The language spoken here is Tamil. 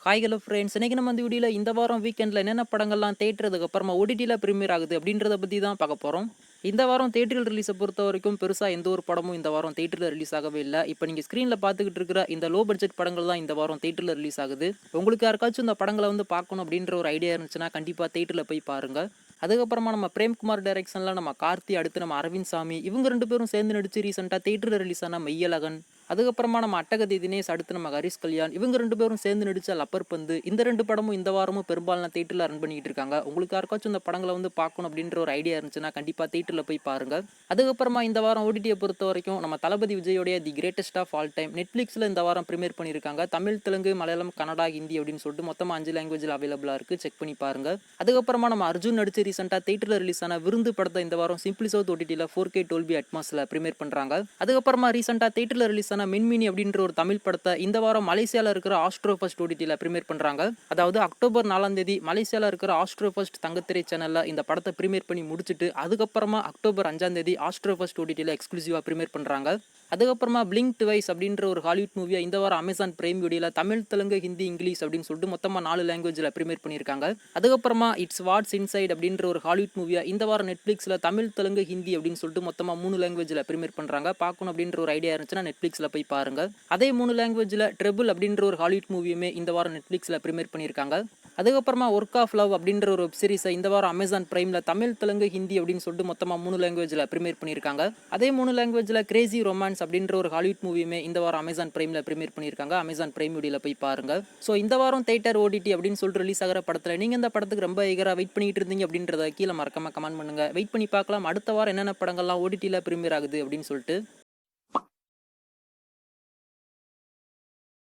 ஹாய் ஹலோ ஃப்ரெண்ட்ஸ், இன்னைக்கு நம்ம இந்த வீடியோவில் இந்த வாரம் வீக்கெண்டில் என்னென்ன படங்கள்லாம் தேட்டருக்கு அப்புறமா ஓடிடியில் ப்ரீமியர் ஆகுது அப்படின்றத பற்றி தான் பார்க்க போகிறோம். இந்த வாரம் தேட்டரில் ரிலீஸை பொறுத்த வரைக்கும் பெருசாக எந்த ஒரு படமும் இந்த வாரம் தேட்டரில் ரிலீஸ் ஆகவே இல்லை. இப்போ நீங்கள் ஸ்க்ரீனில் பார்த்துக்கிட்டு இருக்கிற இந்த லோ பட்ஜெட் படங்கள் தான் இந்த வாரம் தேட்டரில் ரிலீஸ் ஆகுது. உங்களுக்கு யாருக்காச்சும் இந்த படங்களை வந்து பார்க்கணும் அப்படின்ற ஒரு ஐடியா இருந்துச்சுன்னா கண்டிப்பாக தேட்டரில் போய் பாருங்கள். அதுக்கப்புறமா நம்ம பிரேம்குமார் டைரக்ஷனில் நம்ம கார்த்தி, அடுத்து நம்ம அரவிந்த் சாமி, இவங்க 2 பேரும் சேர்ந்து நடிச்சு ரீசெண்டாக தேட்டரில் ரிலீஸ் ஆன மெய்யழகன், அதுக்கப்புறமா நம்ம அட்டகத்தி தினேஷ், அடுத்து நம்ம ஹரிஷ் கல்யாண், இவங்க 2 பேரும் சேர்ந்து நடிச்ச லப்பர் பந்து, இந்த 2 படமும் இந்த வாரமும் பெரும்பாலான தேட்டரில் ரன் பண்ணிட்டு இருக்காங்க. உங்களுக்கு யாருக்காச்சும் இந்த படங்களை வந்து பார்க்கணும் அப்படின்ற ஒரு ஐடியா இருந்துச்சுன்னா கண்டிப்பாக தேட்டரில் போய் பாருங்க. அதுக்கப்புறமா இந்த வாரம் ஓடிடியை பொறுத்த வரைக்கும் நம்ம தளபதி விஜயோடைய the greatest of all time நெட்ஃப்ளிக்ஸில் இந்த வாரம் ப்ரீமியர் பண்ணியிருக்காங்க. தமிழ், தெலுங்கு, மலையாளம், கன்னடா, ஹிந்தி அப்படின்னு சொல்லிட்டு மொத்தமாக 5 லாங்குவேஜில் அவைலபிளாக இருக்குது. செக் பண்ணி பாருங்க. அதுக்கப்புறமா நம்ம அர்ஜுன் நடிச்சு ரீசெண்டாக தேட்டரில் ரிலீஸ் ஆன விருந்து படத்தை இந்த வாரம் சிம்பிளி சவுத் ஓடிடியில் 4K Dolby Atmosல ப்ரீமியர் பண்ணுறாங்க. அதுக்கப்புறமா ரீசெண்டாக தேட்டரில் ரிலீஸ் ஆன மின்மினி அப்படின்ற ஒரு தமிழ் படத்தை இந்த வாரம் மலேசியாவில் இருக்கிற ஆஸ்ட்ரோ ஃபர்ஸ்ட் ஓடிடியில் ப்ரீமியர் பண்ணுறாங்க. அதாவது அக்டோபர் 4 மலேசியாவில் இருக்கிற ஆஸ்ட்ரோ ஃபர்ஸ்ட் தங்கத்திரை சேனலில் இந்த படத்தை ப்ரீமியர் பண்ணி முடிச்சுட்டு அதுக்கப்புறமா அக்டோபர் 5 ஆஸ்ட்ரோ ஃபர்ஸ்ட் ஓடிடியில் எக்ஸ்க்ளூசிவாக ப்ரீமியர் பண்ணுறாங்க. அதுக்கப்புறமா பிளிங்க் டுவைஸ் அப்படின்ற ஒரு ஹாலிவுட் மூவியை இந்த வாரம் அமேசான் பிரைம் வீடியோவில் தமிழ், தெலுங்கு, ஹிந்தி, இங்கிலீஷ் அப்படின்னு சொல்லிட்டு மொத்தமாக 4 லாங்குவேஜில் ப்ரீமியர் பண்ணியிருக்காங்க. அதுக்கப்புறமா இட்ஸ் வாட்ஸ் இன்சைட் அப்படின்ற ஒரு ஹாலிவுட் மூவியை இந்த வாரம் நெட்ஃப்ளிக்ஸில் தமிழ், தெலுங்கு, ஹிந்தி அப்படின்னு சொல்லிட்டு மொத்தமாக 3 லாங்குவேஜில் ப்ரீமியர் பண்ணுறாங்க. பார்க்கணும் அப்படின்ற ஒரு ஐடியா இருந்துச்சுன்னா நெட்ஃப்ளிக்ஸில் போய் பாருங்க. அதே 3 லாங்குவேஜில் ட்ரெபிள் அப்படின்ற ஒரு ஹாலிவுட் மூவியுமே இந்த வாரம் நெட்ஃப்ளிக்ஸில் ப்ரீமியர் பண்ணியிருக்காங்க. அதுக்கப்புறமா ஒர்க் ஆஃப் லவ் அப்படின்ற ஒரு வெப் சீரிஸை இந்த வாரம் அமேசான் பிரைமில் தமிழ், தெலுங்கு, ஹிந்தி அப்படின்னு சொல்லிட்டு மொத்தமாக 3 லாங்குவேஜில் ப்ரீமியர் பண்ணியிருக்காங்க. அதே 3 லாங்குவேஜில் கிரேசி ரொமான்ஸ் அப்படின்ற ஒரு ஹாலிவுட் மூவியுமே இந்த வாரம் அமேசான் பிரைமில் ப்ரீமியர் பண்ணியிருக்காங்க. அமேசான் பிரைம் வீடியோவில் போய் பாருங்க. ஸோ இந்த வாரம் தேட்டர் ஓடிடி அப்படின்னு சொல்லிட்டு ரிலீஸ் ஆகிற படத்தில் நீங்கள் இந்த படத்துக்கு ரொம்ப ஈகராக வெயிட் பண்ணிட்டு இருந்தீங்க அப்படின்றத கீழே மறக்காம கமெண்ட் பண்ணுங்க. வெயிட் பண்ணி பார்க்கலாம் அடுத்த வாரம் என்னென்ன படங்கள்லாம் ஓடிடியில் ப்ரீமியர் ஆகுது அப்படின்னு சொல்லிட்டு.